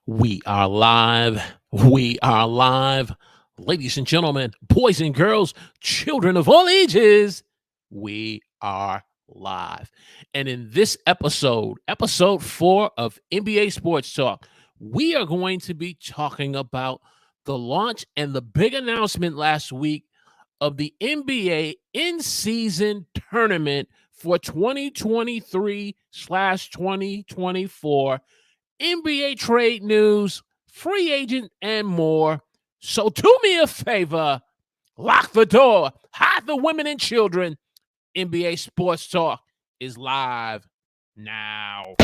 We are live. We are live. Ladies and gentlemen, boys and girls, children of all ages, we are live. And in this episode 4 of NBA Sports Talk, we are going to be talking about the launch and the big announcement last week of the NBA in-season tournament for 2023/2024, NBA trade news, free agent, and more. So do me a favor, lock the door, hide the women and children. NBA Sports Talk is live now.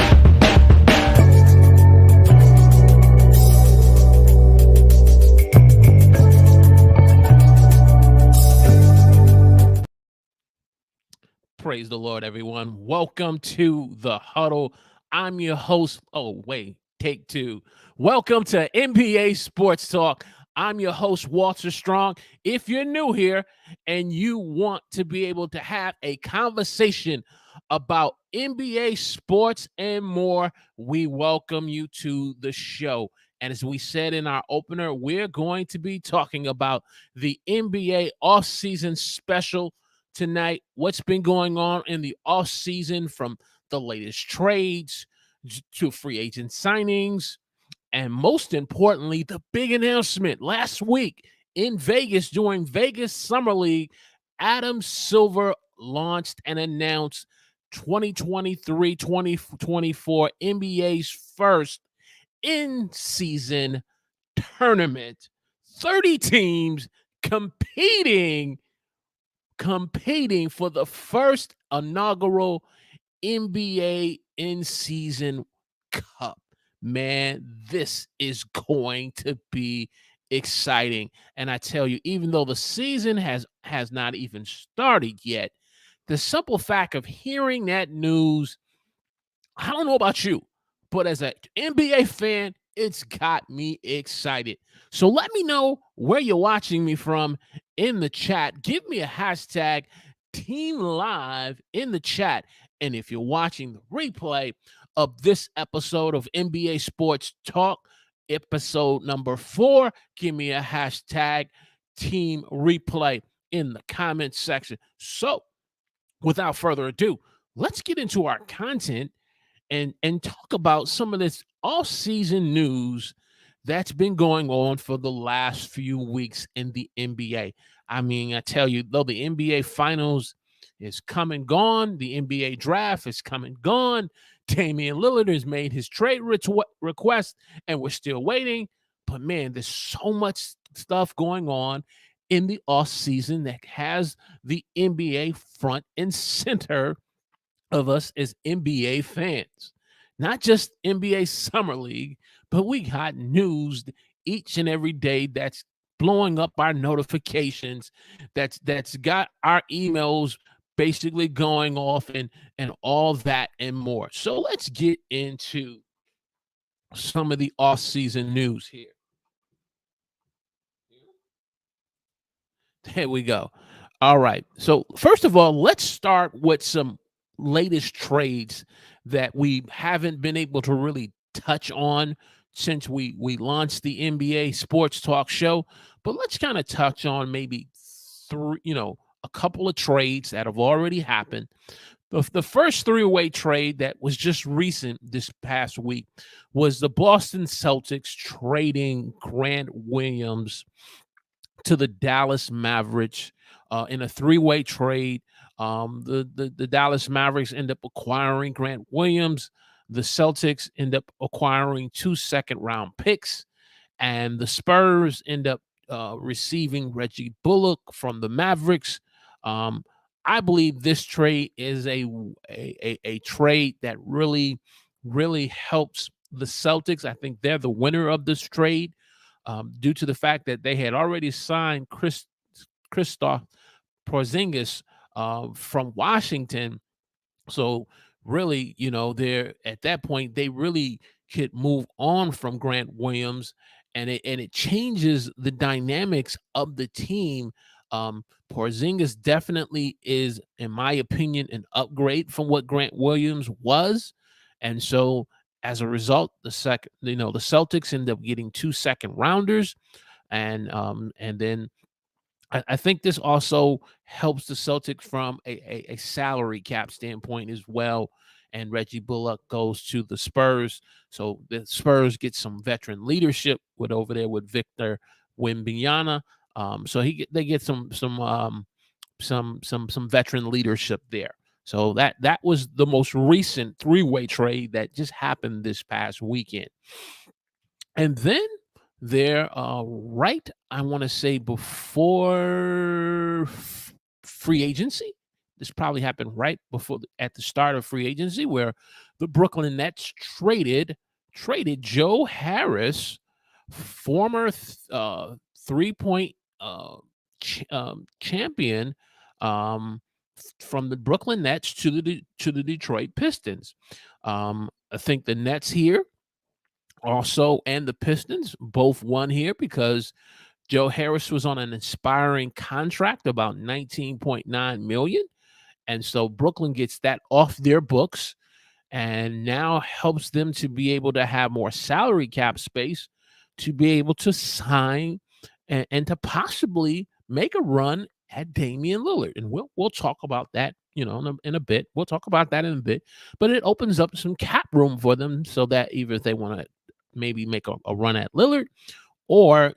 Praise the Lord, everyone. Welcome to the huddle. I'm your host. Oh, wait, take two. Welcome to NBA Sports Talk. I'm your host, Walter Strong. If you're new here and you want to be able to have a conversation about NBA sports and more, we welcome you to the show. And as we said in our opener, we're going to be talking about the NBA offseason special tonight, what's been going on in the off season, from the latest trades to free agent signings, and most importantly, the big announcement last week in Vegas during Vegas Summer League. Adam Silver launched and announced 2023-2024 NBA's first in-season tournament. 30 teams competing for the first inaugural NBA in-season cup. Man, this is going to be exciting. And I tell you, even though the season has not even started yet, the simple fact of hearing that news, I don't know about you, but as an NBA fan, it's got me excited. So let me know where you're watching me from in the chat. Give me a hashtag Team Live in the chat. And if you're watching the replay of this episode of NBA Sports Talk, episode number 4, give me a hashtag Team Replay in the comments section. So without further ado, let's get into our content and talk about some of this off-season news that's been going on for the last few weeks in the NBA. I mean, I tell you, though the NBA Finals is come and gone, the NBA Draft is come and gone. Damian Lillard has made his trade request, and we're still waiting. But man, there's so much stuff going on in the off season that has the NBA front and center of us as NBA fans. Not just NBA Summer League, but we got news each and every day that's blowing up our notifications, that's got our emails basically going off, and all that and more. So let's get into some of the off-season news here. There we go. All right. So first of all, let's start with some latest trades that we haven't been able to really touch on since we launched the NBA Sports Talk show. But let's kind of touch on maybe a couple of trades that have already happened. The first three-way trade that was just recent this past week was the Boston Celtics trading Grant Williams to the Dallas Mavericks in a three-way trade. The Dallas Mavericks end up acquiring Grant Williams. The Celtics end up acquiring 2 second-round picks, and the Spurs end up receiving Reggie Bullock from the Mavericks. I believe this trade is a trade that really helps the Celtics. I think they're the winner of this trade, due to the fact that they had already signed Kristaps Porzingis from Washington. So really, they're at that point they really could move on from Grant Williams, and it changes the dynamics of the team. Porzingis definitely is, in my opinion, an upgrade from what Grant Williams was, and so as a result, the Celtics end up getting 2 second rounders, and then I think this also helps the Celtics from a salary cap standpoint as well. And Reggie Bullock goes to the Spurs, so the Spurs get some veteran leadership with over there with Victor Wembanyama. So they get some veteran leadership there. So that was the most recent three-way trade that just happened this past weekend. And then there, right, I want to say before free agency, this probably happened right before at the start of free agency, where the Brooklyn Nets traded Joe Harris, former 3 point champion, um, from the Brooklyn Nets to the Detroit Pistons. I think the Nets here also and the Pistons both won here because Joe Harris was on an inspiring contract, about 19.9 million. And so Brooklyn gets that off their books and now helps them to be able to have more salary cap space to be able to sign and to possibly make a run at Damian Lillard. And we'll talk about that, in a bit. We'll talk about that in a bit. But it opens up some cap room for them so that even if they want to maybe make a run at Lillard, or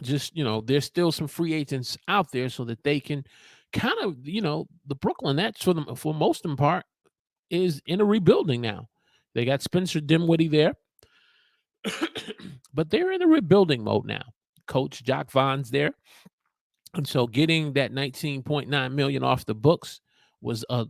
just there's still some free agents out there so that they can kind of the Brooklyn Nets for most in part is in a rebuilding now. They got Spencer Dinwiddie there, but they're in a rebuilding mode now. Coach Jock Vaughn's there, and so getting that 19.9 million off the books was a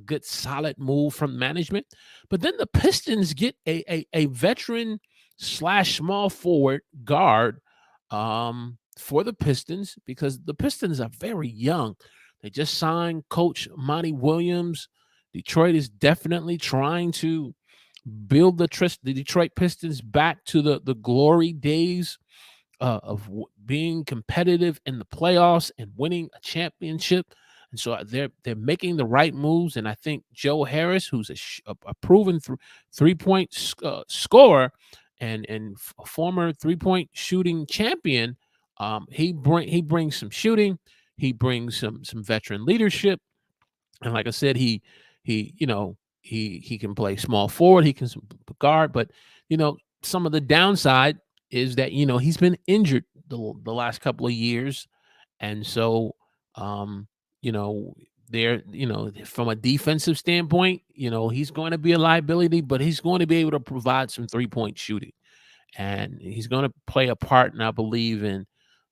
good solid move from management. But then the Pistons get a veteran slash small forward guard for the Pistons, because the Pistons are very young. They just signed Coach Monty Williams. Detroit is definitely trying to build the Detroit Pistons back to the glory days of being competitive in the playoffs and winning a championship. And so they're making the right moves. And I think Joe Harris, who's a proven 3-point scorer and a former 3-point shooting champion, he brings some shooting, he brings some veteran leadership, and like I said, he can play small forward, he can guard, but some of the downside is that he's been injured the last couple of years, and so you know there from a defensive standpoint, he's going to be a liability, but he's going to be able to provide some 3-point shooting, and he's going to play a part, and I believe in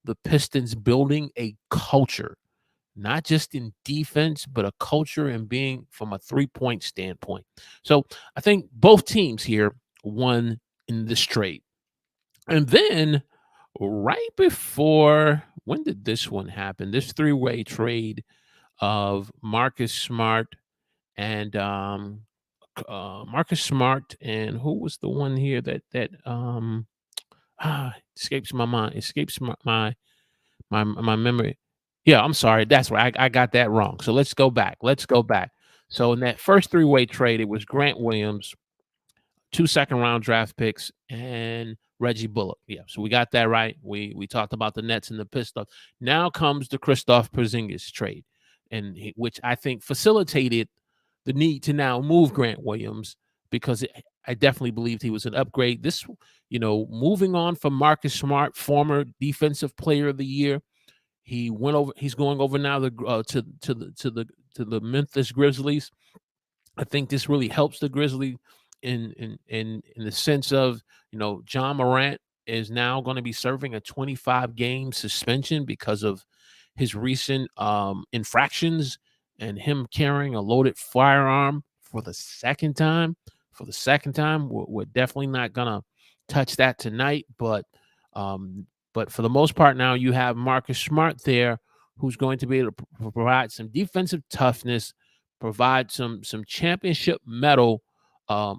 the Pistons building a culture, not just in defense, but a culture and being from a 3-point standpoint. So I think both teams here won in this trade. And then right before, when did this one happen? This three-way trade of Marcus Smart and who was the one here that escapes my mind, escapes my memory. Yeah, I'm sorry. That's right. I got that wrong. So let's go back. So in that first three-way trade, it was Grant Williams, 2 second-round draft picks, and Reggie Bullock. Yeah, so we got that right. We talked about the Nets and the Pistons. Now comes the Kristaps Porzingis trade, which I think facilitated the need to now move Grant Williams, because I definitely believed he was an upgrade. This, moving on from Marcus Smart, former defensive player of the year. He's going over now to the Memphis Grizzlies. I think this really helps the Grizzlies in the sense of, John Morant is now going to be serving a 25-game suspension because of his recent infractions and him carrying a loaded firearm for the second time. We're definitely not gonna touch that tonight, but for the most part now you have Marcus Smart there, who's going to be able to provide some defensive toughness, provide some championship medal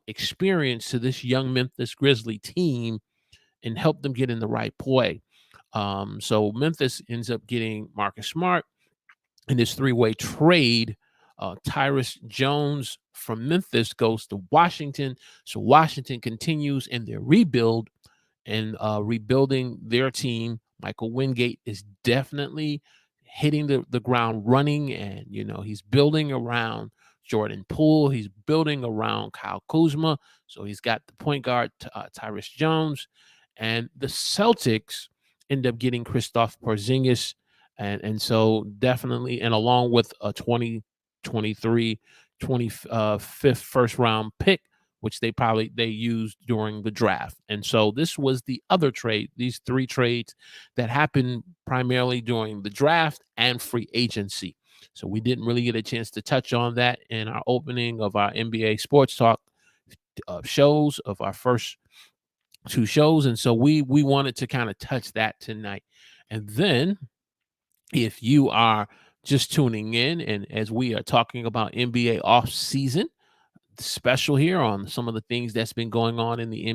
experience to this young Memphis Grizzly team, and help them get in the right play. So Memphis ends up getting Marcus Smart in this three-way trade Tyrus Jones from Memphis goes to Washington. So Washington continues in their rebuild and rebuilding their team. Michael Wingate is definitely hitting the ground running, and he's building around Jordan Poole. He's building around Kyle Kuzma. So he's got the point guard Tyrus Jones, and the Celtics end up getting Kristaps Porzingis, and so definitely, and along with a 2023 25th first round pick, which they used during the draft. And so this was the other trade, these three trades that happened primarily during the draft and free agency. So we didn't really get a chance to touch on that in our opening of our NBA Sports Talk shows, of our first two shows. And so we wanted to kind of touch that tonight. And then if you are just tuning in, and as we are talking about NBA off season special here on some of the things that's been going on in the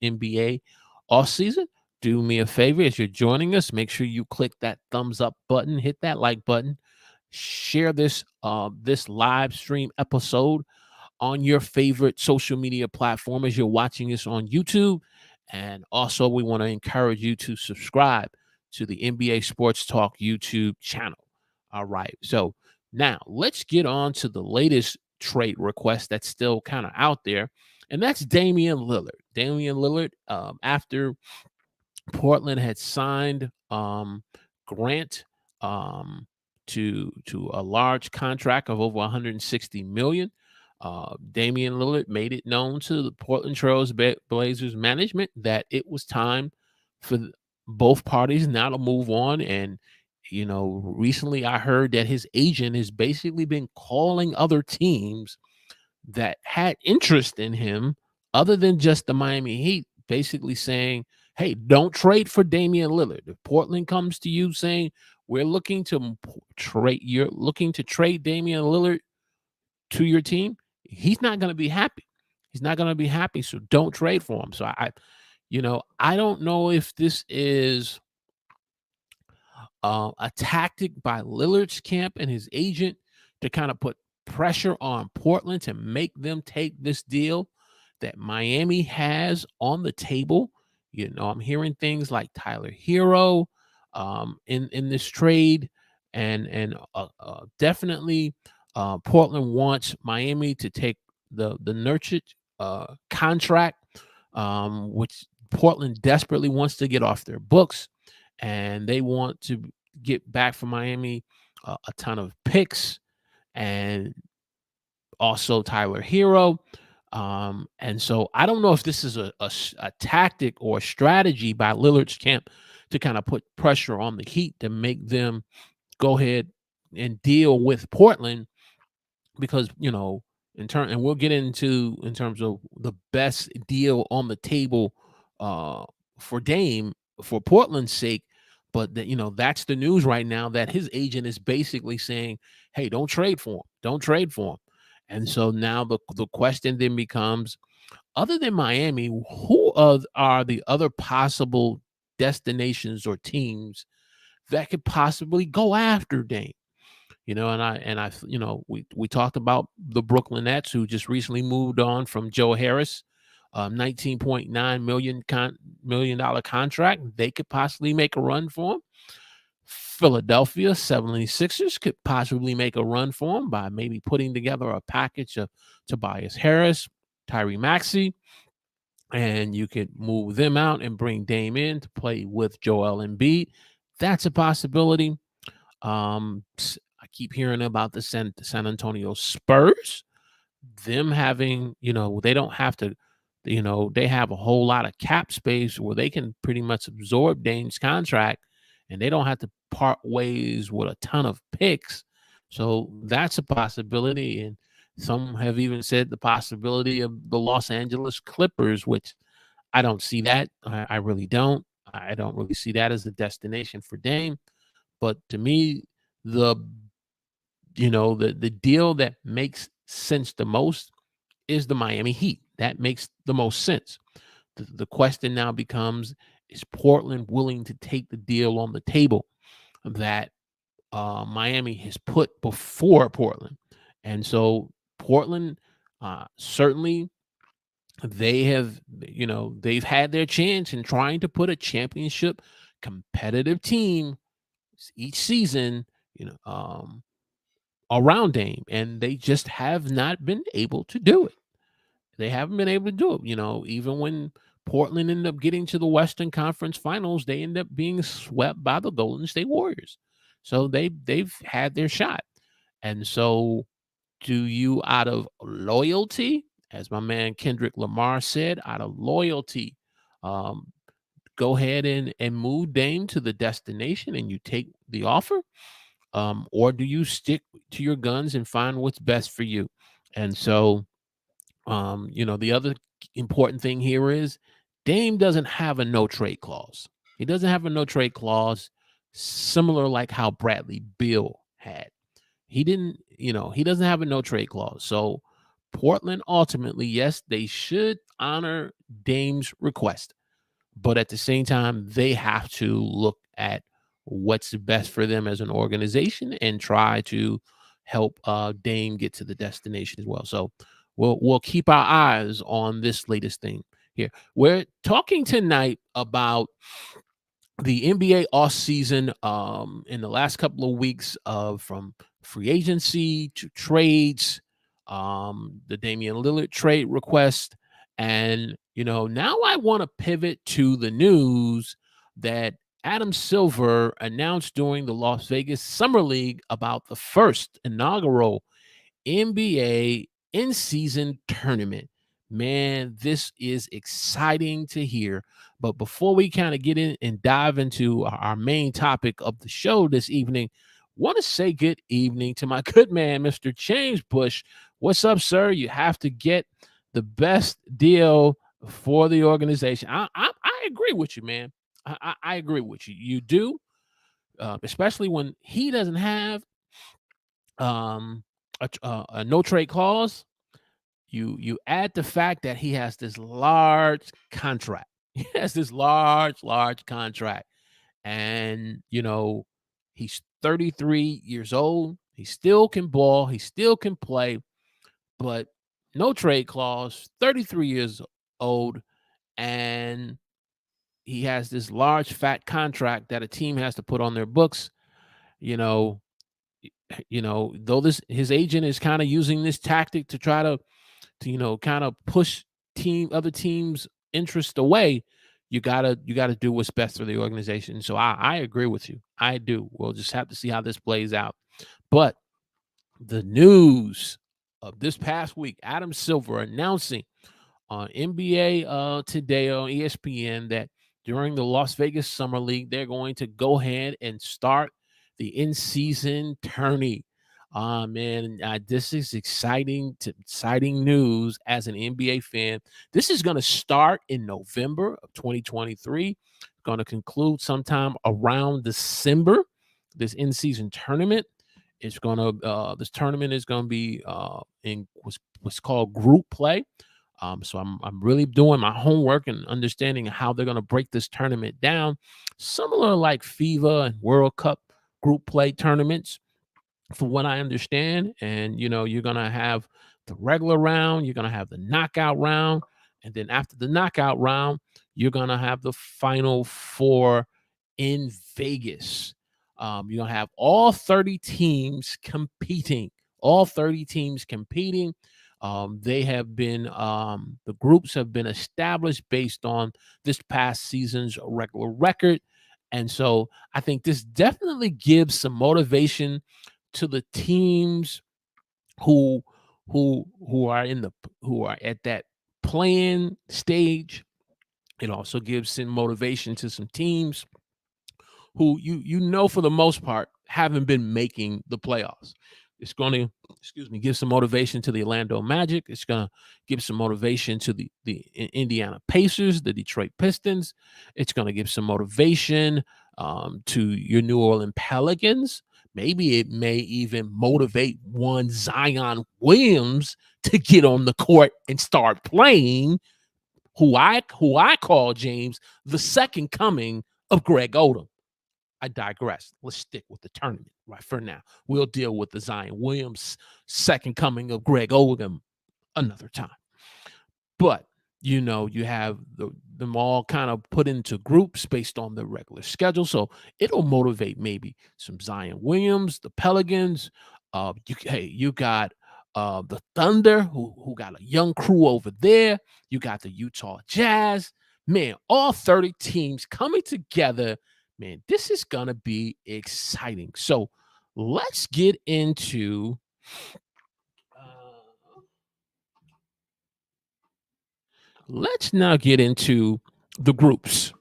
NBA off season, do me a favor as you're joining us, make sure you click that thumbs up button, hit that like button, share this live stream episode on your favorite social media platform as you're watching this on YouTube. And also, we want to encourage you to subscribe to the NBA Sports Talk YouTube channel. All right. So now let's get on to the latest trade request that's still kind of out there. And that's Damian Lillard. Damian Lillard, after Portland had signed Grant to a large contract of over 160 million. Damian Lillard made it known to the Portland Trail Blazers management that it was time for both parties now to move on. And recently I heard that his agent has basically been calling other teams that had interest in him other than just the Miami Heat, basically saying, hey, don't trade for Damian Lillard. If Portland comes to you saying we're looking to trade Damian Lillard to your team, he's not going to be happy. He's not going to be happy. So don't trade for him. So I don't know if this is a tactic by Lillard's camp and his agent to kind of put pressure on Portland to make them take this deal that Miami has on the table. I'm hearing things like Tyler Hero in this trade, and definitely Portland wants Miami to take the Nurkic contract, which Portland desperately wants to get off their books, and they want to get back from Miami a ton of picks and also Tyler Hero. And so I don't know if this is a tactic or a strategy by Lillard's camp to kind of put pressure on the Heat to make them go ahead and deal with Portland, because and we'll get into in terms of the best deal on the table for Dame for Portland's sake. But that's the news right now, that his agent is basically saying, hey, don't trade for him. Don't trade for him. And so now the question then becomes, other than Miami, who are the other possible destinations or teams that could possibly go after Dame? We talked about the Brooklyn Nets, who just recently moved on from Joe Harris, $19.9 million contract. They could possibly make a run for him. Philadelphia 76ers could possibly make a run for him by maybe putting together a package of Tobias Harris, Tyrese Maxey, and you could move them out and bring Dame in to play with Joel Embiid. That's a possibility. I keep hearing about the San Antonio Spurs, them having, they don't have to, they have a whole lot of cap space where they can pretty much absorb Dame's contract, and they don't have to part ways with a ton of picks. So that's a possibility. And some have even said the possibility of the Los Angeles Clippers, which I don't see that. I really don't. I don't really see that as a destination for Dame. But to me, the deal that makes sense the most is the Miami Heat. That makes the most sense. The question now becomes, is Portland willing to take the deal on the table that Miami has put before Portland? And so Portland, certainly they have, they've had their chance in trying to put a championship competitive team each season, you know, um, around Dame, and they just have not been able to do it. They haven't been able to do it. Even when Portland ended up getting to the Western Conference Finals, they end up being swept by the Golden State Warriors. So they've had their shot. And so, do you, out of loyalty, as my man Kendrick Lamar said, out of loyalty, um, go ahead and move Dame to the destination and you take the offer? Or do you stick to your guns and find what's best for you? And so, the other important thing here is Dame doesn't have a no trade clause. He doesn't have a no trade clause, similar like how Bradley Beal had. He doesn't have a no trade clause. So Portland ultimately, yes, they should honor Dame's request, but at the same time, they have to look at what's best for them as an organization and try to help Dame get to the destination as well. So we'll keep our eyes on this latest thing here. We're talking tonight about the NBA offseason, in the last couple of weeks, from free agency to trades, the Damian Lillard trade request. And, now I want to pivot to the news that Adam Silver announced during the Las Vegas Summer League about the first inaugural NBA in season tournament. Man, this is exciting to hear. But before we kind of get in and dive into our main topic of the show this evening, want to say good evening to my good man, Mr. James Bush. What's up, sir? You have to get the best deal for the organization. I agree with you, man. I agree with you. You do, especially when he doesn't have um, a no trade clause. You add the fact that he has this large contract. He has this large contract, and he's 33 years old. He still can ball. He still can play, but no trade clause. 33 years old, and he has this large fat contract that a team has to put on their books. You know, though this his agent is kind of using this tactic to try to kind of push other teams interest away. You gotta do what's best for the organization. So I agree with you. I do. We'll just have to see how this plays out. But the news of this past week, Adam Silver announcing on NBA Today on ESPN that during the Las Vegas Summer League, they're going to go ahead and start the in-season tourney. Man, this is exciting news as an NBA fan. This is going to start in November of 2023. Going to conclude sometime around December. This in-season tournament is going to. This tournament is going to be in what's called group play. So I'm really doing my homework and understanding how they're going to break this tournament down, similar like FIBA and World Cup group play tournaments, from what I understand. And you're going to have the regular round, you're going to have the knockout round, and then after the knockout round, you're going to have the final four in Vegas. You're going to have all 30 teams competing. All 30 teams competing. They have been, the groups have been established based on this past season's regular record. And so I think this definitely gives some motivation to the teams who who are who are at that playing stage. It also gives some motivation to some teams who for the most part haven't been making the playoffs. It's going to, give some motivation to the Orlando Magic. It's going to give some motivation to the Indiana Pacers, the Detroit Pistons. It's going to give some motivation to your New Orleans Pelicans. Maybe it may even motivate one Zion Williams to get on the court and start playing, who I call, James, the second coming of Greg Odom. I digress. Let's stick with the tournament. right for now. We'll deal with the Zion Williams second coming of Greg Oldham another time. But you have them all kind of put into groups based on the regular schedule, so it'll motivate maybe some Zion Williams, the Pelicans. You got the Thunder, who got a young crew over there. You got the Utah Jazz. Man, all 30 teams coming together. Man, this is gonna be exciting. So let's get into. Let's now get into the groups.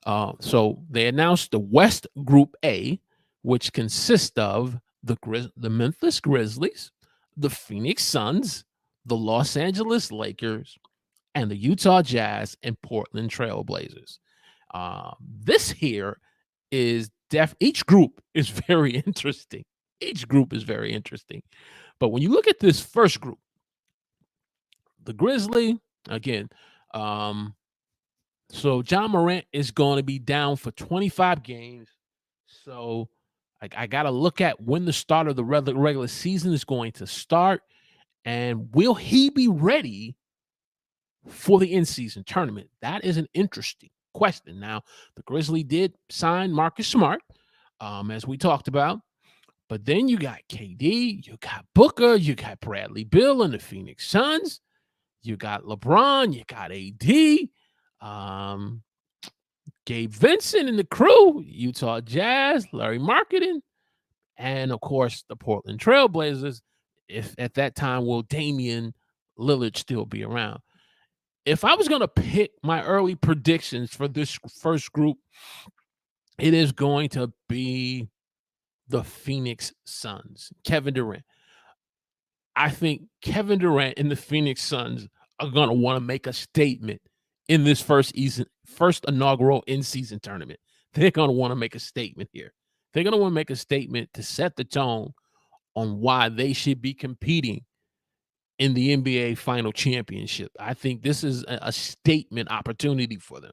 So they announced the West Group A, which consists of the Memphis Grizzlies, the Phoenix Suns, the Los Angeles Lakers, and the Utah Jazz and Portland Trail Blazers. This here is each group is very interesting. Each group is very interesting. But when you look at this first group, the Grizzly, again, so John Morant is going to be down for 25 games. So I got to look at when the start of the regular season is going to start. And will he be ready for the in-season tournament? That is an interesting question. Now, the Grizzly did sign Marcus Smart, as we talked about. But then you got KD, you got Booker, you got Bradley Beal and the Phoenix Suns. You got LeBron, you got AD. Gabe Vincent and the crew, Utah Jazz, Larry Marketing, and of course the Portland Trail Blazers. If at that time will Damian Lillard still be around? If I was going to pick my early predictions for this first group, it is going to be the Phoenix Suns. Kevin Durant. I think Kevin Durant and the Phoenix Suns are going to want to make a statement in this first inaugural in-season tournament. They're going to want to make a statement here. They're going to want to make a statement to set the tone on why they should be competing in the NBA Final Championship. I think this is a statement opportunity for them.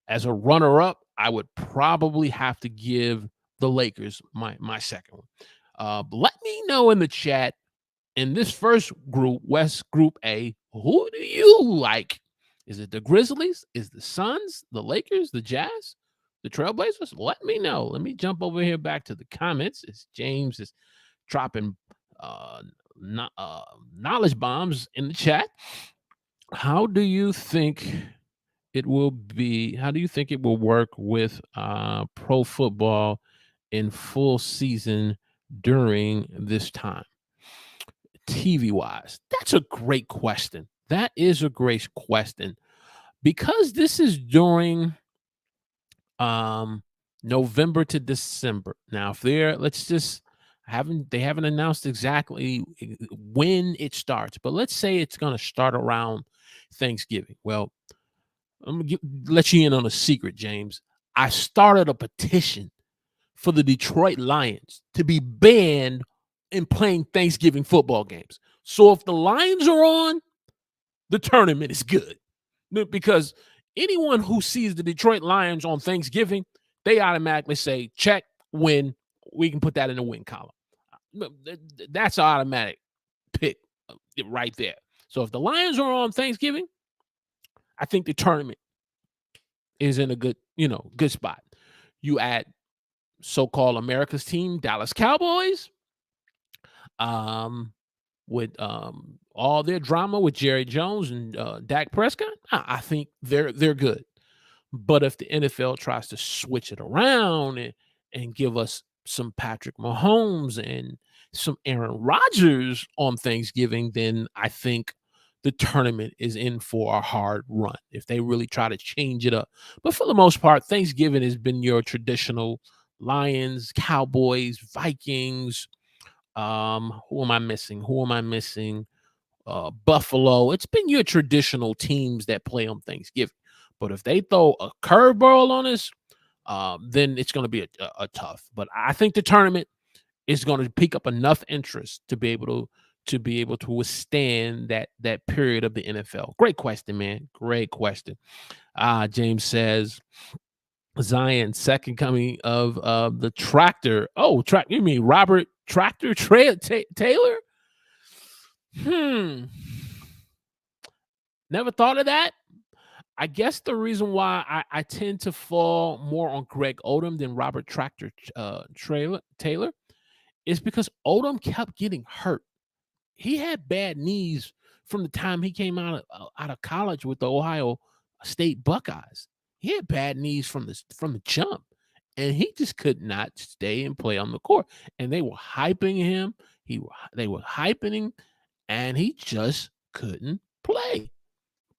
As a runner-up, I would probably have to give the Lakers my second one. Let me know in the chat, in this first group, West Group A, who do you like? Is it the Grizzlies? Is the Suns, the Lakers, the Jazz, the Trailblazers? Let me know. Let me jump over here back to the comments. It's James is dropping knowledge bombs in the chat. How do you think it will be? How do you think it will work with pro football in full season during this time? TV wise, that's a great question. That is a great question, because this is during November to December. Now, if they haven't announced exactly when it starts, but let's say it's going to start around Thanksgiving. Well, I'm gonna let you in on a secret, James. I started a petition for the Detroit Lions to be banned in playing Thanksgiving football games. So if the Lions are on, the tournament is good, because anyone who sees the Detroit Lions on Thanksgiving, they automatically say, check, win. We can put that in the win column. That's an automatic pick right there. So if the Lions are on Thanksgiving, I think the tournament is in a good spot. You add so-called America's team, Dallas Cowboys, with all their drama with Jerry Jones and Dak Prescott, I think they're good. But if the NFL tries to switch it around and give us some Patrick Mahomes and some Aaron Rodgers on Thanksgiving, then I think the tournament is in for a hard run if they really try to change it up. But for the most part, Thanksgiving has been your traditional Lions, Cowboys, Vikings. Who am I missing? Buffalo. It's been your traditional teams that play on Thanksgiving. But if they throw a curveball on us, then it's going to be a tough. But I think the tournament is going to pick up enough interest to be able to withstand that period of the NFL. Great question, man. Great question. James says, Zion, second coming of the tractor. Oh, you mean Robert Tractor Taylor? Hmm. Never thought of that. I guess the reason why I tend to fall more on Greg Odom than Robert Taylor is because Odom kept getting hurt. He had bad knees from the time he came out of college with the Ohio State Buckeyes. He had bad knees from the jump, and he just could not stay and play on the court. And they were hyping him. They were hyping him, and he just couldn't play.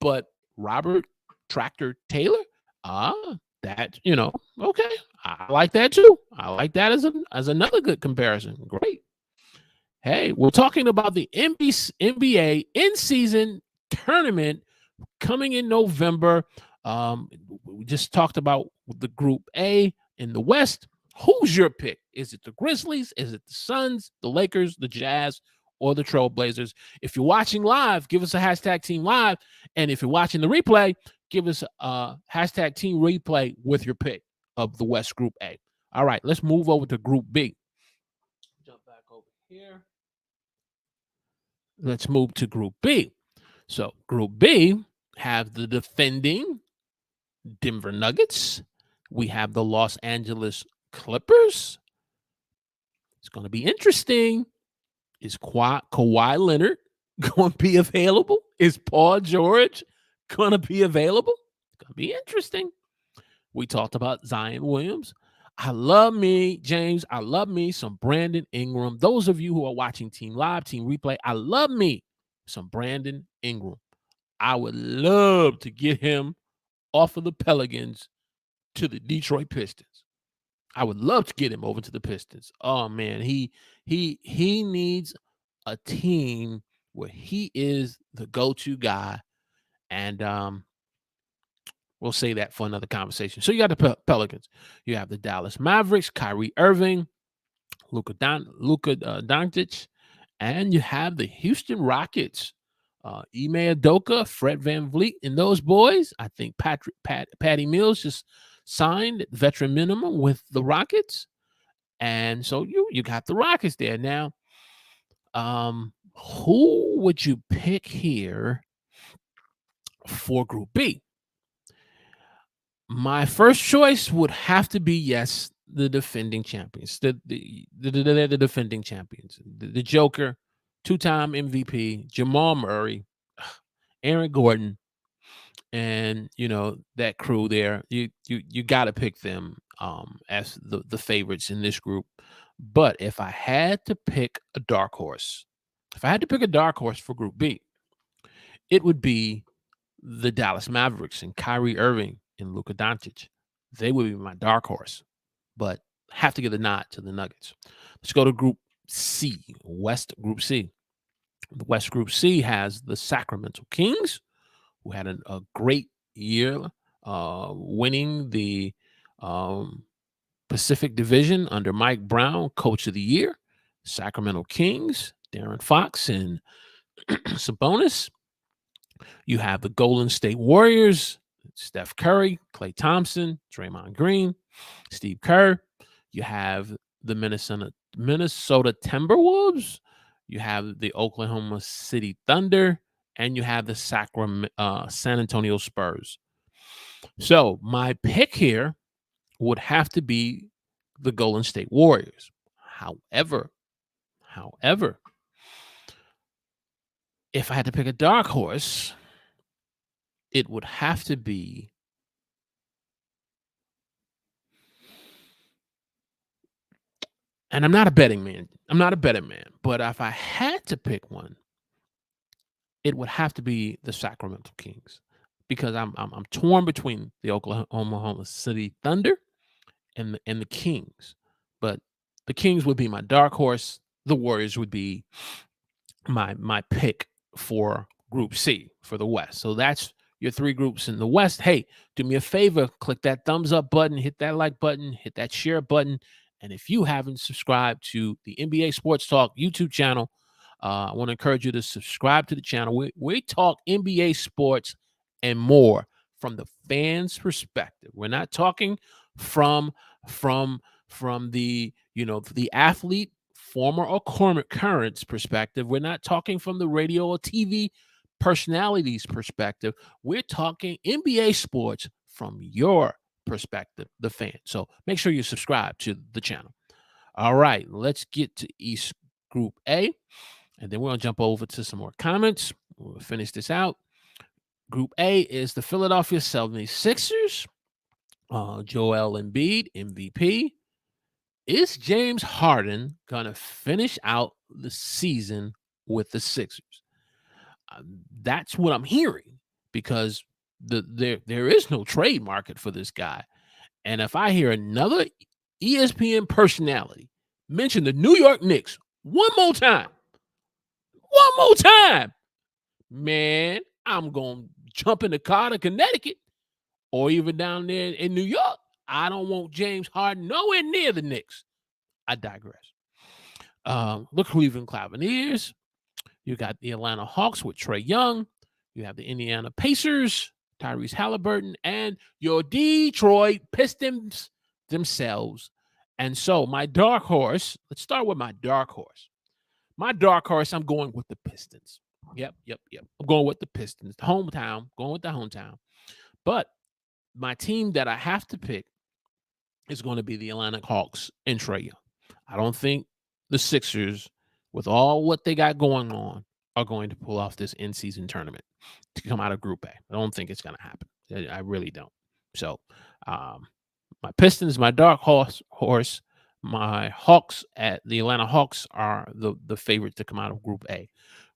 But Robert Tractor Taylor, that okay, I like that too. I like that as another good comparison. Great. Hey, we're talking about the NBA in-season tournament coming in November. We just talked about the Group A in the West. Who's your pick? Is it the Grizzlies? Is it the Suns, the Lakers, the Jazz, or the Trailblazers? If you're watching live, give us a hashtag Team Live. And if you're watching the replay, give us a hashtag Team Replay with your pick of the West Group A. All right, let's move over to Group B. Jump back over here. Let's move to Group B. So Group B have the defending Denver Nuggets. We have the Los Angeles Clippers. It's going to be interesting. Is Kawhi Leonard going to be available? Is Paul George going to be available? It's going to be interesting. We talked about Zion Williams. I love me, James. I love me some Brandon Ingram. Those of you who are watching Team Live, Team Replay, I love me some Brandon Ingram. I would love to get him off of the Pelicans to the Detroit Pistons. I would love to get him over to the Pistons. Oh man, he needs a team where he is the go-to guy, and we'll say that for another conversation. So you got the Pelicans, you have the Dallas Mavericks, Kyrie Irving, Luka Doncic, and you have the Houston Rockets. Ime Udoka, Fred VanVleet, and those boys. I think Patty Mills just signed veteran minimum with the Rockets, and so you got the Rockets there now. Who would you pick here for Group B? My first choice would have to be the defending champions, the defending champions, the Joker, two-time MVP, Jamal Murray, Aaron Gordon, and that crew there. You got to pick them as the favorites in this group. But if I had to pick a dark horse, for Group B, it would be the Dallas Mavericks and Kyrie Irving and Luka Doncic. They would be my dark horse, but have to give the nod to the Nuggets. Let's go to Group C, West Group C. The West Group C has the Sacramento Kings, who had a great year winning the Pacific Division under Mike Brown, Coach of the Year. Sacramento Kings, Darren Fox and Sabonis. You have the Golden State Warriors, Steph Curry, Klay Thompson, Draymond Green, Steve Kerr. You have the Minnesota Timberwolves. You have the Oklahoma City Thunder, and you have the San Antonio Spurs. So my pick here would have to be the Golden State Warriors. However, if I had to pick a dark horse, it would have to be and I'm not a betting man. But if I had to pick one, it would have to be the Sacramento Kings, because I'm torn between the Oklahoma City Thunder and the Kings. But the Kings would be my dark horse. The Warriors would be my pick for Group C for the West. So that's your three groups in the West. Hey, do me a favor, click that thumbs up button, hit that like button, hit that share button. And if you haven't subscribed to the NBA Sports Talk YouTube channel, I want to encourage you to subscribe to the channel. We talk NBA sports and more from the fans' perspective. We're not talking from from the the athlete, former or current perspective. We're not talking from the radio or TV personalities perspective. We're talking NBA sports from your perspective, the fan. So make sure you subscribe to the channel. All right, let's get to East Group A, and then we're gonna jump over to some more comments. We'll finish this out. Group A is the Philadelphia 76ers. Joel Embiid, MVP. Is James Harden going to finish out the season with the Sixers? That's what I'm hearing, because there is no trade market for this guy. And if I hear another ESPN personality mention the New York Knicks one more time, man, I'm going to jump in the car to Connecticut or even down there in New York. I don't want James Harden nowhere near the Knicks. I digress. The Cleveland Cavaliers. You got the Atlanta Hawks with Trae Young. You have the Indiana Pacers, Tyrese Halliburton, and your Detroit Pistons themselves. And so my dark horse, let's start with my dark horse. My dark horse, I'm going with the Pistons. Yep. I'm going with the Pistons. Going with the hometown. But my team that I have to pick is going to be the Atlanta Hawks and Trae Young. I don't think the Sixers, with all what they got going on, are going to pull off this in-season tournament to come out of Group A. I don't think it's going to happen. I really don't. So my Pistons, my dark horse. My Hawks at the Atlanta Hawks are the favorite to come out of Group A.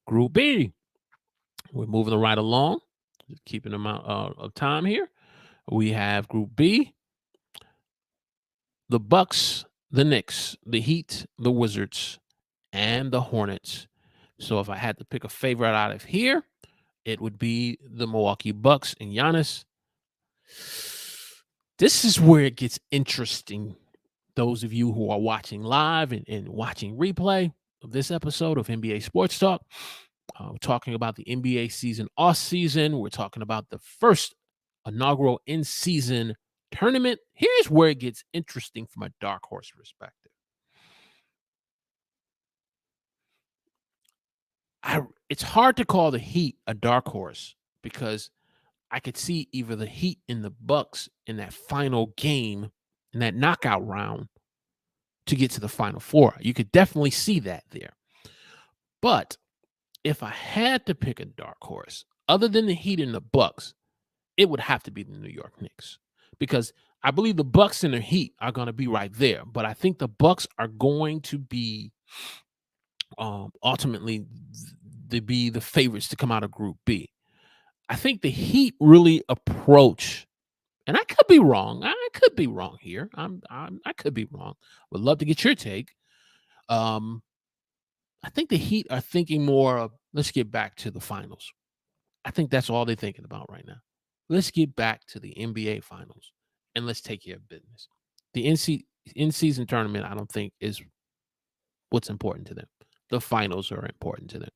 Group B, we're moving right along, keeping them out of time here. We have Group B, the Bucks, the Knicks, the Heat, the Wizards, and the Hornets. So if I had to pick a favorite out of here, it would be the Milwaukee Bucks and Giannis. This is where it gets interesting. Those of you who are watching live and watching replay of this episode of NBA Sports Talk, we're talking about the NBA season Offseason. We're talking about the first inaugural in-season tournament. Here's where it gets interesting from a dark horse perspective. It's hard to call the Heat a dark horse because I could see either the Heat and the Bucks in that final game, in that knockout round, to get to the Final Four. You could definitely see that there. But if I had to pick a dark horse, other than the Heat and the Bucks, it would have to be the New York Knicks, because I believe the Bucks and the Heat are going to be right there. But I think the Bucks are going to be ultimately the favorites to come out of Group B. I think the Heat really approach, and I could be wrong. I could be wrong here. I could be wrong. Would love to get your take. I think the Heat are thinking more of, let's get back to the finals. I think that's all they're thinking about right now. Let's get back to the NBA finals and let's take care of business. The in-season tournament, I don't think, is what's important to them. The finals are important to them.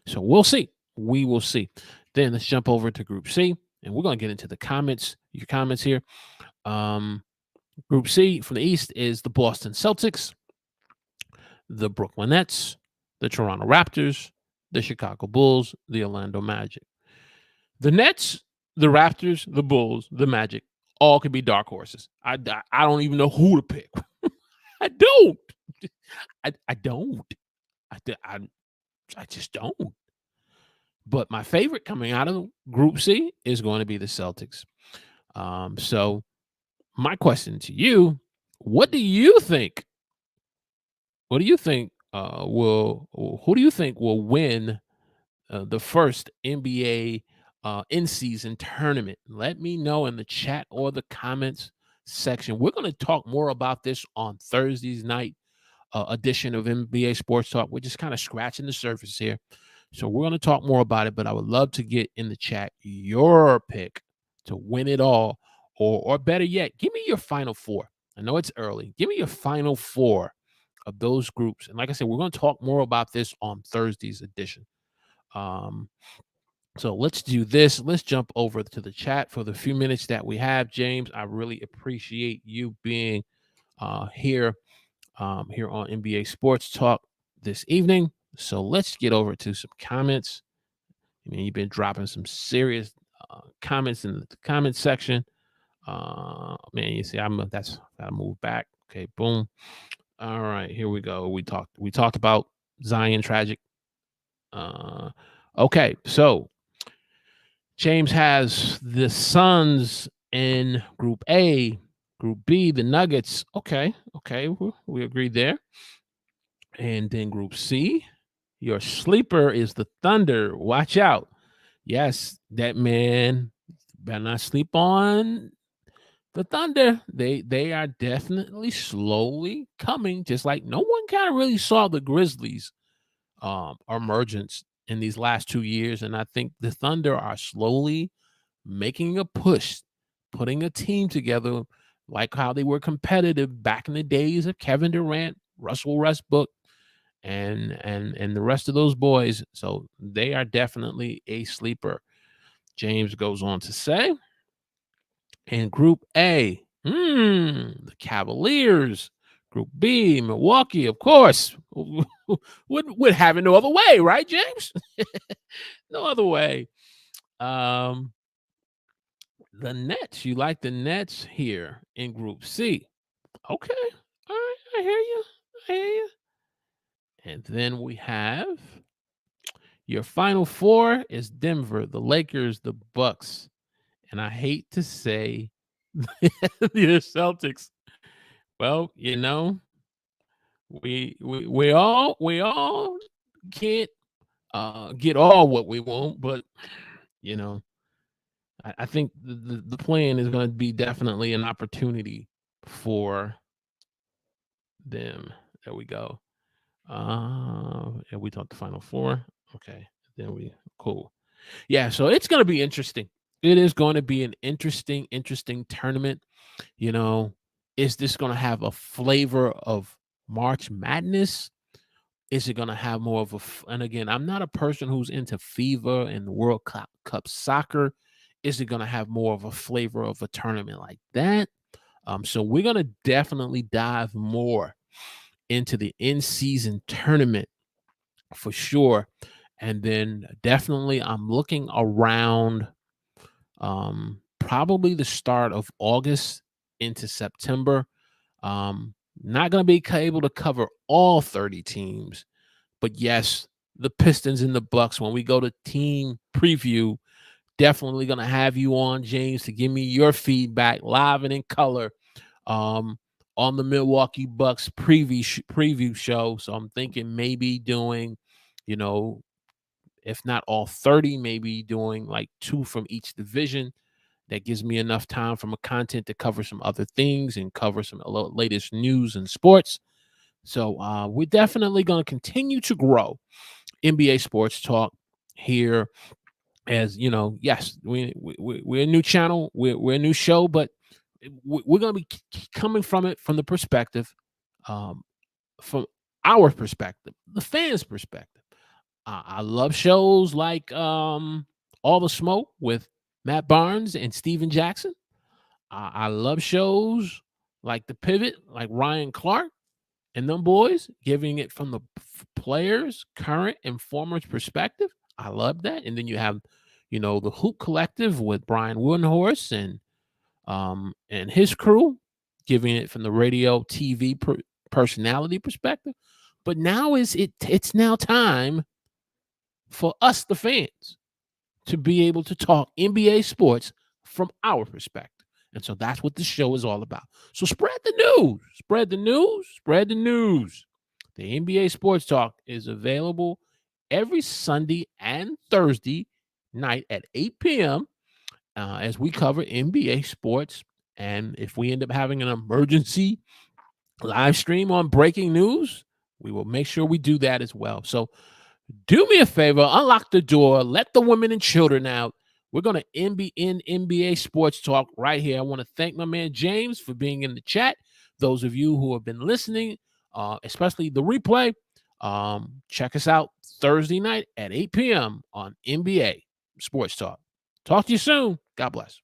So we'll see. We will see. Then let's jump over to Group C, and we're going to get into the comments. Your comments here. Group C from the East is the Boston Celtics, the Brooklyn Nets, the Toronto Raptors, the Chicago Bulls, the Orlando Magic. The Nets, the Raptors, the Bulls, the Magic, all could be dark horses. I don't even know who to pick. I don't. I don't. I just don't. But my favorite coming out of Group C is going to be the Celtics. So my question to you, what do you think? What do you think who do you think will win the first NBA in-season tournament? Let me know in the chat or the comments section. We're going to talk more about this on Thursday's night edition of NBA Sports Talk. We're just kind of scratching the surface here. So we're going to talk more about it, but I would love to get in the chat your pick to win it all, or better yet, give me your final four. I know it's early. Give me your final four of those groups. And like I said, we're going to talk more about this on Thursday's edition. So let's do this. Let's jump over to the chat for the few minutes that we have. James, I really appreciate you being here here on NBA Sports Talk this evening. So let's get over to some comments. I mean, you've been dropping some serious comments in the comment section. Man, you see, that's gotta move back. Okay, boom. All right, here we go. We talked about Zion tragic. Okay, so James has the Suns in Group A, Group B, the Nuggets. Okay, we agreed there. And then Group C, your sleeper is the Thunder. Watch out. Yes, that man better not sleep on the Thunder. They are definitely slowly coming, just like no one kind of really saw the Grizzlies emergence in these last 2 years. And I think the Thunder are slowly making a push, putting a team together like how they were competitive back in the days of Kevin Durant, Russell Westbrook, and the rest of those boys. So they are definitely a sleeper. James goes on to say, in Group A, the Cavaliers. Group B, Milwaukee, of course. would have it no other way, right, James? No other way. The Nets. You like the Nets here in Group C. Okay. All right. I hear you. I hear you. And then we have your final four is Denver, the Lakers, the Bucks. And I hate to say the Celtics. Well, we all can't get all what we want, but you know, I think the plan is going to be definitely an opportunity for them. There we go. And we talked the final four. Okay. Then cool. Yeah, so it's going to be interesting. It is going to be an interesting tournament. You know, is this going to have a flavor of March Madness? Is it going to have more of and again, I'm not a person who's into FIFA and World Cup soccer. Is it going to have more of a flavor of a tournament like that? So we're going to definitely dive more into the in-season tournament for sure. And then definitely I'm looking around probably the start of August into September. Not going to be able to cover all 30 teams, but yes, the Pistons and the Bucks, when we go to team preview, definitely going to have you on, James, to give me your feedback live and in color on the Milwaukee Bucks preview show. So I'm thinking maybe doing, if not all 30, maybe doing like 2 from each division. That gives me enough time from a content to cover some other things and cover some latest news and sports. So we're definitely going to continue to grow NBA Sports Talk here. As you know, yes, we're a new channel, we're a new show, but we're going to be coming from it from the perspective, from our perspective, the fans' perspective. I love shows like All the Smoke with Matt Barnes and Steven Jackson. I love shows like The Pivot, like Ryan Clark and them boys, giving it from the players, current and former perspective. I love that. And then you have, the Hoop Collective with Brian Woodenhorse and his crew, giving it from the radio, TV personality perspective. But now it's now time for us, the fans, to be able to talk NBA sports from our perspective. And so that's what the show is all about. So spread the news, spread the news, spread the news. The NBA Sports Talk is available every Sunday and Thursday night at 8 p.m. As we cover NBA sports. And if we end up having an emergency live stream on breaking news, we will make sure we do that as well. So do me a favor, unlock the door, let the women and children out. We're going to end NBA Sports Talk right here. I want to thank my man James for being in the chat. Those of you who have been listening, especially the replay, check us out Thursday night at 8 p.m. on NBA. Sports Talk. Talk to you soon. God bless.